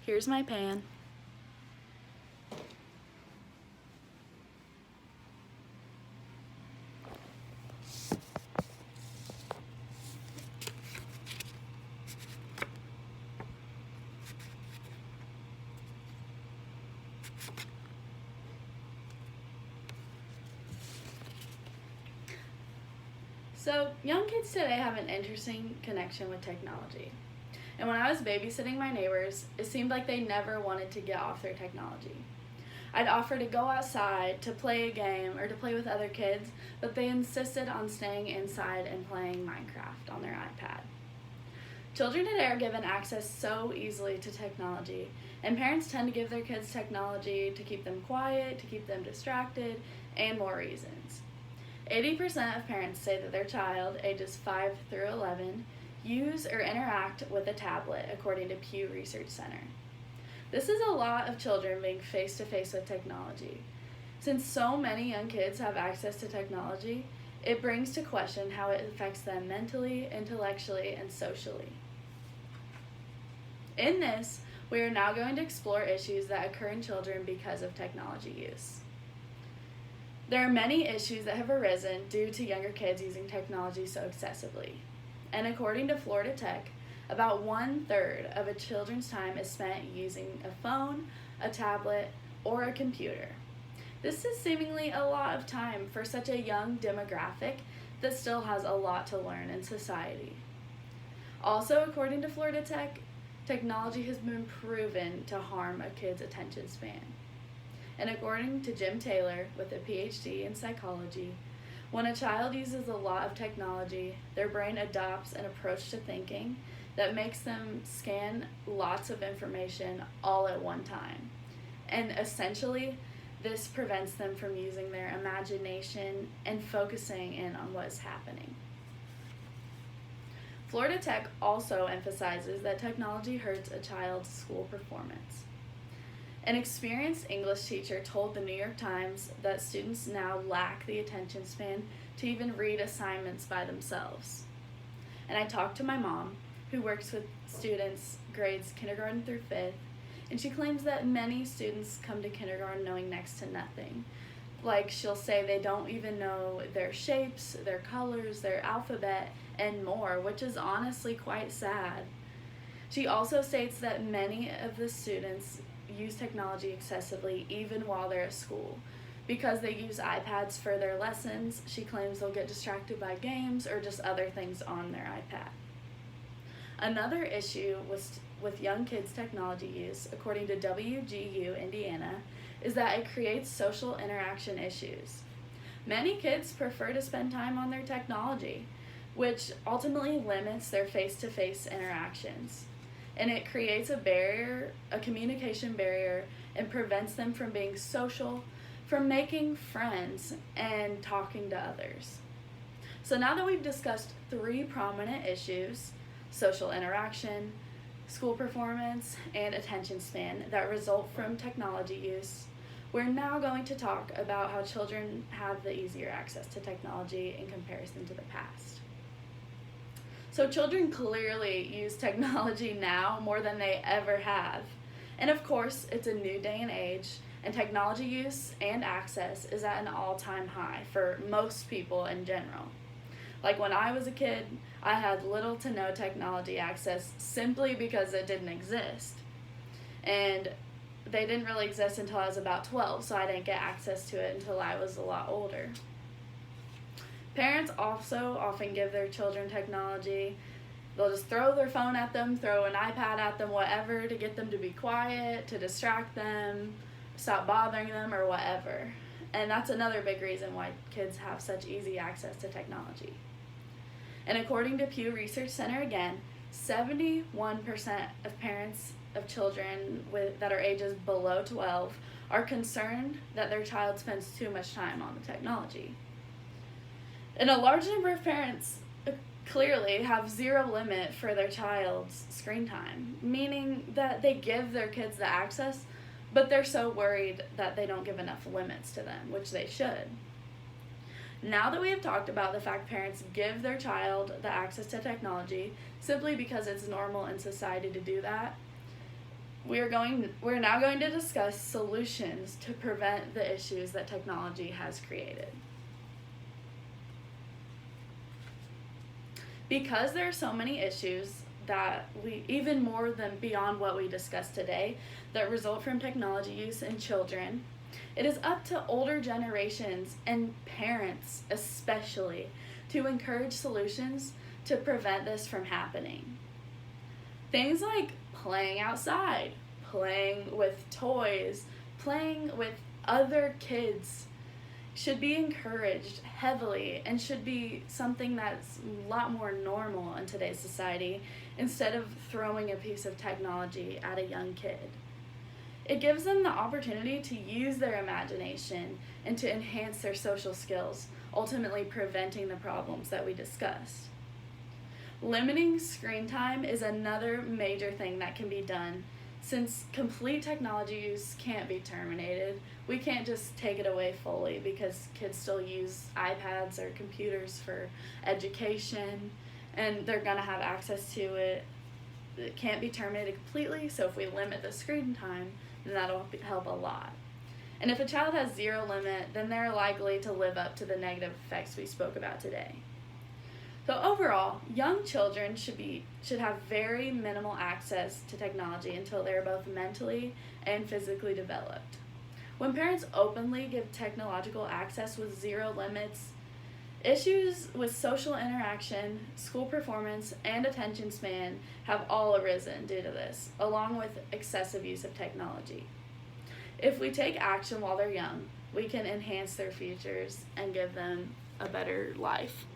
Here's my pan. So, young kids today have an interesting connection with technology. And when I was babysitting my neighbors, it seemed like they never wanted to get off their technology. I'd offer to go outside to play a game or to play with other kids, but they insisted on staying inside and playing Minecraft on their iPad. Children today are given access so easily to technology, and parents tend to give their kids technology to keep them quiet, to keep them distracted, and more reasons. 80% of parents say that their child, ages 5 through 11, use or interact with a tablet, according to Pew Research Center. This is a lot of children being face-to-face with technology. Since so many young kids have access to technology, it brings to question how it affects them mentally, intellectually, and socially. In this, we are now going to explore issues that occur in children because of technology use. There are many issues that have arisen due to younger kids using technology so excessively. And according to Florida Tech, about 1/3 of a children's time is spent using a phone, a tablet, or a computer. This is seemingly a lot of time for such a young demographic that still has a lot to learn in society. Also, according to Florida Tech, technology has been proven to harm a kid's attention span. And according to Jim Taylor, with a PhD in psychology, when a child uses a lot of technology, their brain adopts an approach to thinking that makes them scan lots of information all at one time. And essentially, this prevents them from using their imagination and focusing in on what is happening. Florida Tech also emphasizes that technology hurts a child's school performance. An experienced English teacher told the New York Times that students now lack the attention span to even read assignments by themselves. And I talked to my mom, who works with students grades kindergarten through 5th, and she claims that many students come to kindergarten knowing next to nothing. Like, she'll say they don't even know their shapes, their colors, their alphabet, and more, which is honestly quite sad. She also states that many of the students use technology excessively even while they're at school. Because they use iPads for their lessons, she claims they'll get distracted by games or just other things on their iPad. Another issue with young kids' technology use, according to WGU Indiana, is that it creates social interaction issues. Many kids prefer to spend time on their technology, which ultimately limits their face-to-face interactions. And it creates a communication barrier, and prevents them from being social, from making friends, and talking to others. So now that we've discussed 3 prominent issues, social interaction, school performance, and attention span, that result from technology use, we're now going to talk about how children have the easier access to technology in comparison to the past. So children clearly use technology now more than they ever have. And of course, it's a new day and age, and technology use and access is at an all-time high for most people in general. Like when I was a kid, I had little to no technology access simply because it didn't exist. And they didn't really exist until I was about 12, so I didn't get access to it until I was a lot older. Parents also often give their children technology. They'll just throw their phone at them, throw an iPad at them, whatever, to get them to be quiet, to distract them, stop bothering them, or whatever. And that's another big reason why kids have such easy access to technology. And according to Pew Research Center again, 71% of parents of children that are ages below 12 are concerned that their child spends too much time on the technology. And a large number of parents clearly have zero limit for their child's screen time, meaning that they give their kids the access, but they're so worried that they don't give enough limits to them, which they should. Now that we have talked about the fact parents give their child the access to technology simply because it's normal in society to do that, We're now going to discuss solutions to prevent the issues that technology has created. Because there are so many issues that even more than beyond what we discussed today, that result from technology use in children, it is up to older generations and parents especially to encourage solutions to prevent this from happening. Things like playing outside, playing with toys, playing with other kids should be encouraged heavily and should be something that's a lot more normal in today's society instead of throwing a piece of technology at a young kid. It gives them the opportunity to use their imagination and to enhance their social skills, ultimately preventing the problems that we discussed. Limiting screen time is another major thing that can be done. Since complete technology use can't be terminated, we can't just take it away fully because kids still use iPads or computers for education and they're going to have access to it. It can't be terminated completely, so if we limit the screen time, then that'll help a lot. And if a child has zero limit, then they're likely to live up to the negative effects we spoke about today. So overall, young children should have very minimal access to technology until they're both mentally and physically developed. When parents openly give technological access with zero limits, issues with social interaction, school performance, and attention span have all arisen due to this, along with excessive use of technology. If we take action while they're young, we can enhance their futures and give them a better life.